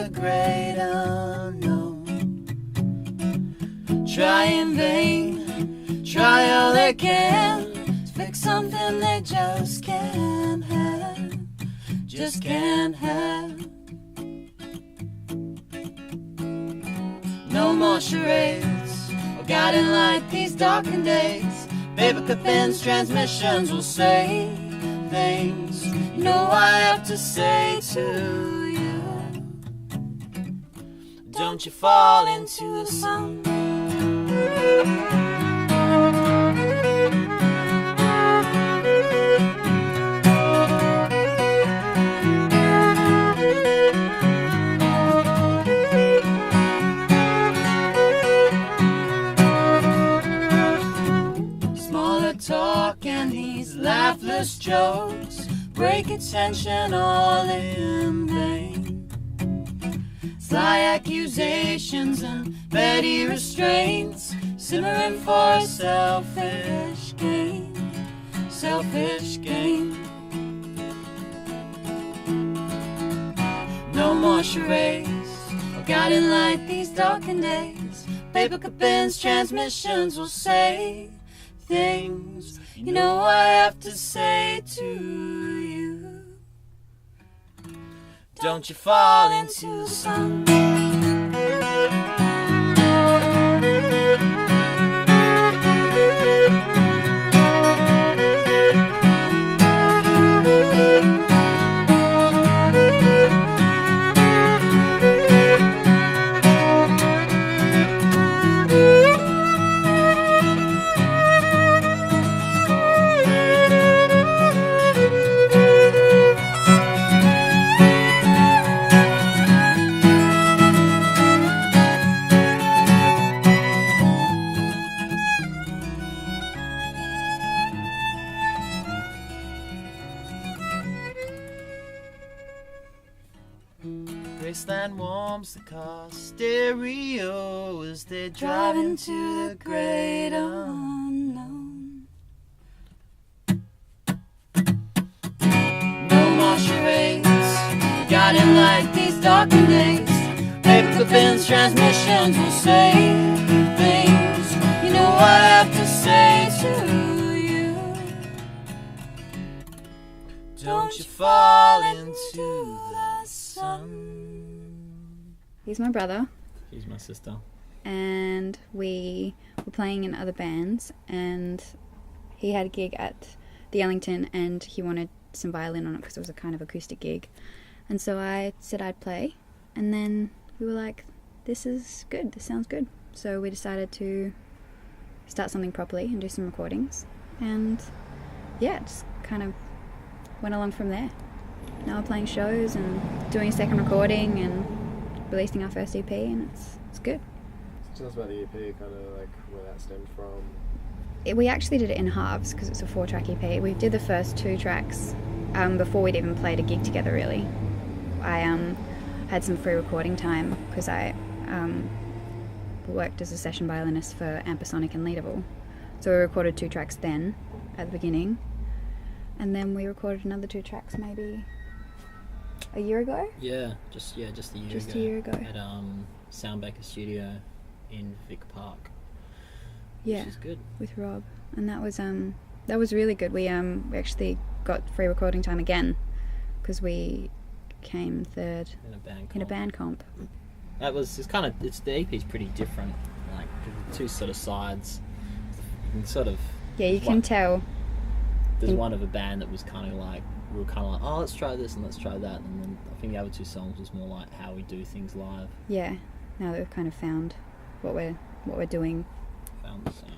the great unknown. Try in vain, try all they can to fix something they just can't have, just can't have. No more charades or guiding light these darkened days. Paper pens, transmissions will say things you know I have to say to you. Don't you fall into the sun. Talk and these laughless jokes break attention all in vain. Sly accusations and petty restraints simmering for selfish gain, selfish gain. No more charades or guiding light these darkened days. Paper pens, transmissions will say things you know I have to say to you. Don't you fall into the sun. Graceland warms the car stereo as they're driving to the great unknown. No more charades, guiding light these darkened days. Paper pens, transmissions will say things you know I have to say to you. Don't you fall into the sun. He's my brother. She's my sister. And we were playing in other bands, and he had a gig at the Ellington, and he wanted some violin on it because it was a kind of acoustic gig. And so I said I'd play, and then we were like, this is good, this sounds good. So we decided to start something properly and do some recordings, and yeah, just kind of went along from there. Now we're playing shows and doing a second recording and releasing our first EP, and it's good. So tell us about the EP, kind of like where that stemmed from. We actually did it in halves because it's a 4-track EP. We did the first 2 tracks before we'd even played a gig together, really. I had some free recording time because I worked as a session violinist for Ampersonic and Leadable. So we recorded 2 tracks then at the beginning, and then we recorded another 2 tracks maybe a year ago? Just a year ago. Just a year ago. At Soundbaker Studio in Vic Park. Yeah, which is good. With Rob. And that was really good. We actually got free recording time again because we came third in a band comp. The EP's pretty different. Like the 2 sort of sides. You can sort of. Yeah, you can tell. There's one of a band that was kind of like, we were kind of like, oh, let's try this and let's try that, and then I think the other 2 songs was more like how we do things live. Yeah, now that we've kind of found what we're doing. Found the sound.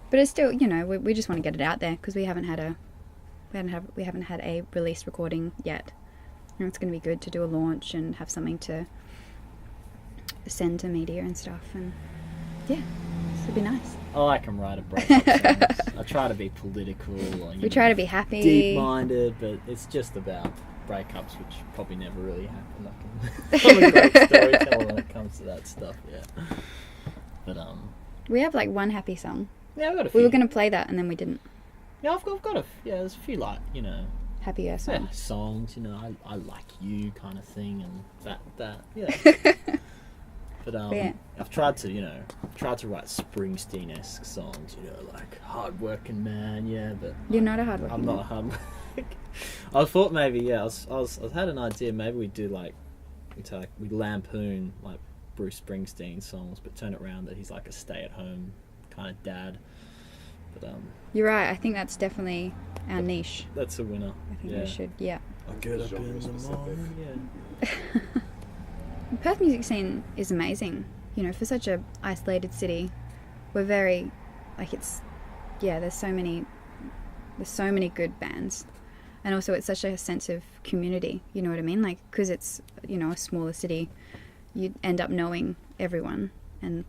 But it's still, we just want to get it out there because we haven't had a release recording yet. And it's going to be good to do a launch and have something to send to media and stuff, and yeah, it'd be nice. I like them right at breakup songs. I try to be political. We try to be happy. Deep-minded, but it's just about breakups, which probably never really happen. I'm a great storyteller when it comes to that stuff, yeah. But, we have like one happy song. Yeah, I've got a few. We were going to play that and then we didn't. Yeah, I've got there's a few, like, happier song. Yeah, songs, you know, I like you kind of thing, and that yeah. But Yeah. I've tried to write Springsteen-esque songs, you know, like hard-working man, yeah, but You're not a hard worker. I'm not a hard. I thought maybe I had an idea, maybe we do we lampoon like Bruce Springsteen songs, but turn it around that he's like a stay-at-home kind of dad. But You're right. I think that's definitely our niche. that's a winner. I think Yeah. we should. Yeah. I get up Genre in the specific. morning, yeah. The Perth music scene is amazing. You know, for such a isolated city, we're very there's so many good bands, and also it's such a sense of community. You know what I mean? Like, because it's, you know, a smaller city, you end up knowing everyone and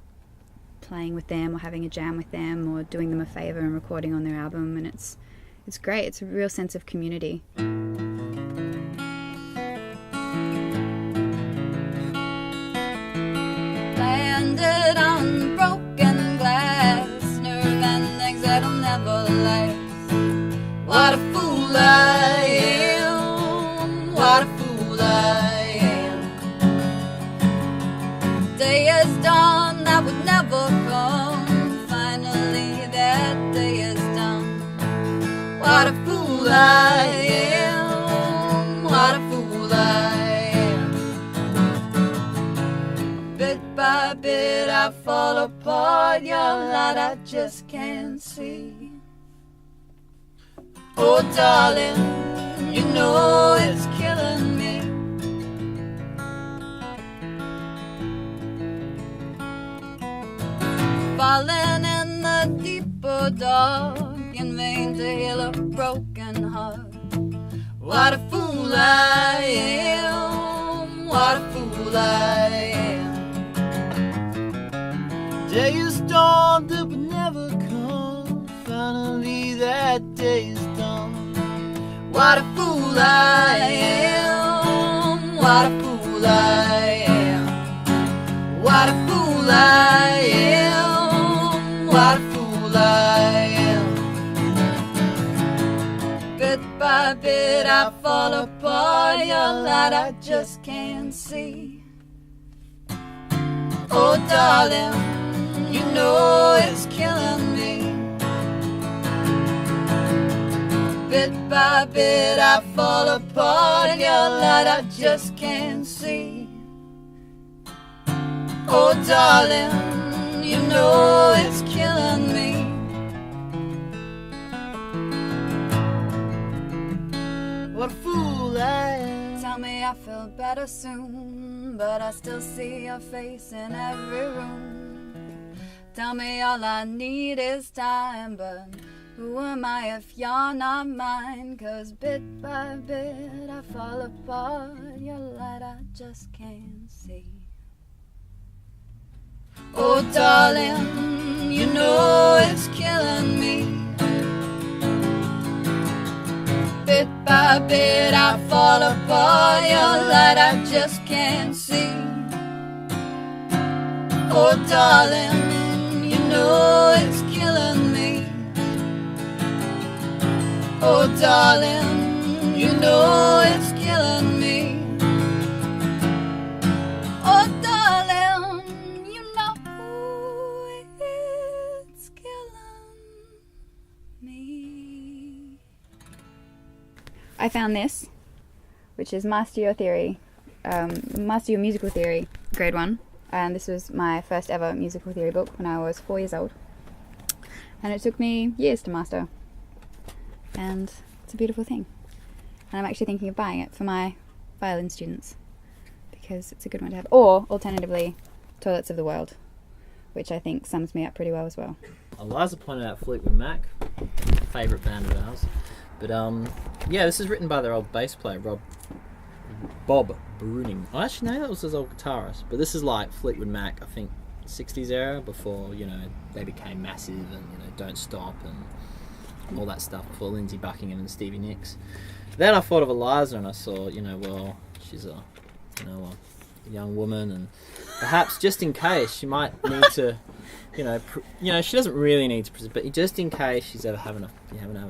playing with them or having a jam with them or doing them a favor and recording on their album, and it's great. It's a real sense of community. Landed on broken glass, nerve endings that'll never last. What a fool I am, what a fool I am. Day is dawn that would never come, finally that day is done. What a fool I am, what a fool I am. Bit by bit I fall apart, your light I just can't see. Oh darling, you know it's killing me. Falling in the deeper dark, in vain to heal a broken heart. What a fool I am, what a fool I am. Day is dawn that would never come, finally that day is done. What a fool I am, what a fool I am. What a fool I am, what a fool I am. Bit by bit I fall apart, your light I just can't see. Oh darling, you know it's killing me. Bit by bit I fall apart, your light I just can't see. Oh darling, you know it's killing me. What a fool I am. Tell me I feel better soon, but I still see your face in every room. Tell me all I need is time, but who am I if you're not mine? 'Cause bit by bit I fall apart, your light I just can't see. Oh darling, you know it's killing me. Bit by bit I fall apart, your light I just can't see. Oh darling, you know it's killing me. Oh darling, you know it's killing me. Oh darling, you know it's killing me. I found this, which is Master Your Musical Theory, grade 1. And this was my first ever musical theory book when I was 4 years old. And it took me years to master. And it's a beautiful thing. And I'm actually thinking of buying it for my violin students, because it's a good one to have. Or, alternatively, Toilets of the World, which I think sums me up pretty well as well. Eliza pointed out Fleetwood Mac, favourite band of ours. But yeah, this is written by their old bass player, Bob Bruning. Oh, actually, no, that was his old guitarist. But this is like Fleetwood Mac, I think, 60s era, before, you know, they became massive and, you know, Don't Stop and all that stuff, before Lindsey Buckingham and Stevie Nicks. Then I thought of Eliza and I saw, you know, well, she's a young woman, and perhaps just in case she might need to she doesn't really need to present, but just in case she's ever having a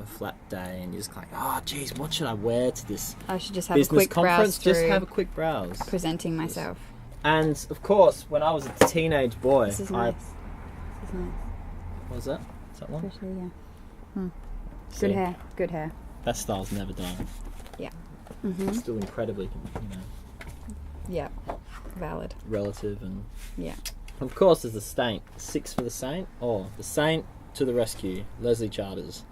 flat day and you're just like, oh, geez, what should I wear to this I should just have a business quick browse conference? through. Just have a quick browse. Presenting myself. And of course, when I was a teenage boy, This is nice. This is nice. What was that? Is that one? Especially, yeah. See, Good hair. Good hair. That style's never done. Yeah. Mm-hmm. Still incredibly, Yeah. Valid. relative and. Yeah. Of course, there's the Saint. 6 for the Saint. Or the Saint to the rescue, Leslie Charters.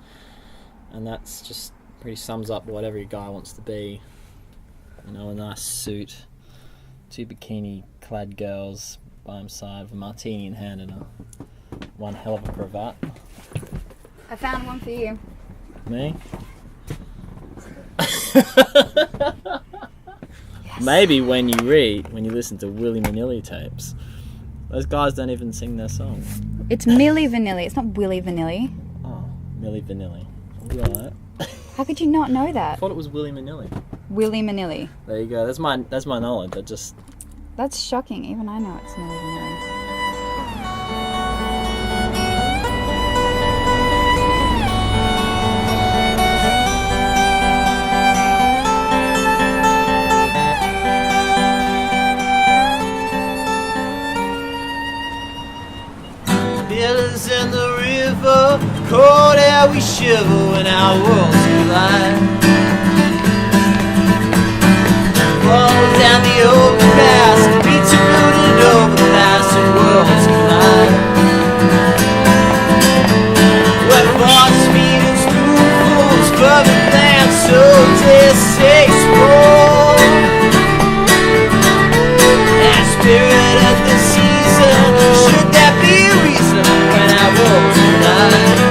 And that's just pretty sums up what every guy wants to be. A nice suit, 2 bikini-clad girls by his side with a martini in hand and one hell of a cravat. I found one for you. Me? Maybe when you listen to Willie Manilli tapes, those guys don't even sing their song. It's Milli Vanilli. It's not Willy Vanilli. Oh, Millie Vanilli. I'll be alright. How could you not know I that? thought it was Willie Manilli. Willy Manilli. There you go. That's my knowledge. That's shocking. Even I know it's Milli Vanilli. Billows in the river, cold air we shiver when our worlds collide. Falls down the overpass, beats a rooted overpass and worlds collide. Where force meet and spoonfuls, perfect plans so distasteful. And spirit of the season, should that be a reason when our worlds collide?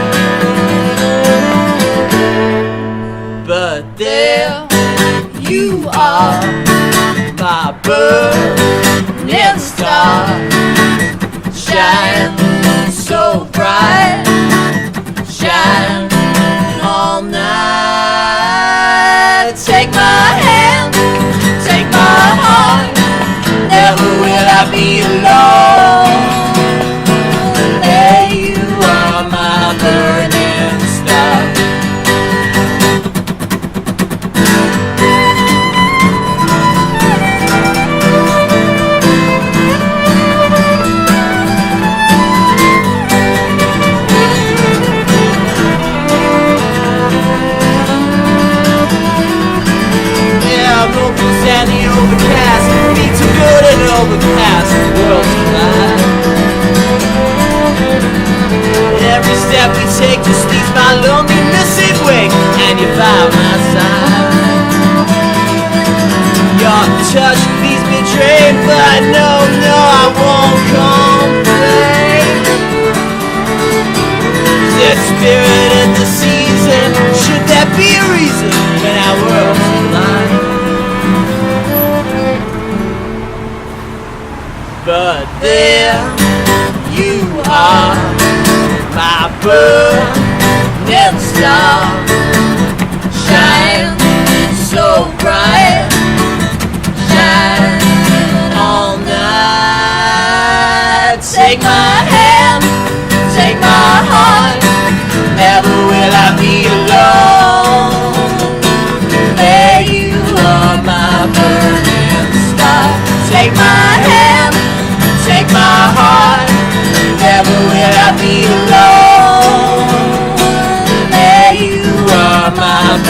But there you are, my burning star, shine so bright, shine all night. Take my hand, take my heart, never will I be alone. There you are, my burning star. And the overcast, be too good and overpass the world's collide. Every step we take just leaves my loneliness in wake, and you're by my side. Your touch leaves me drained, but no, I won't complain. The spirit of the season, should that be a reason when our worlds collide? But there you are, my burning star, shine so bright, shine all night. Take my hand, take my heart, never will I be alone. There you are, my burning star. Take my hand, take my heart, never will I be alone. There you are, my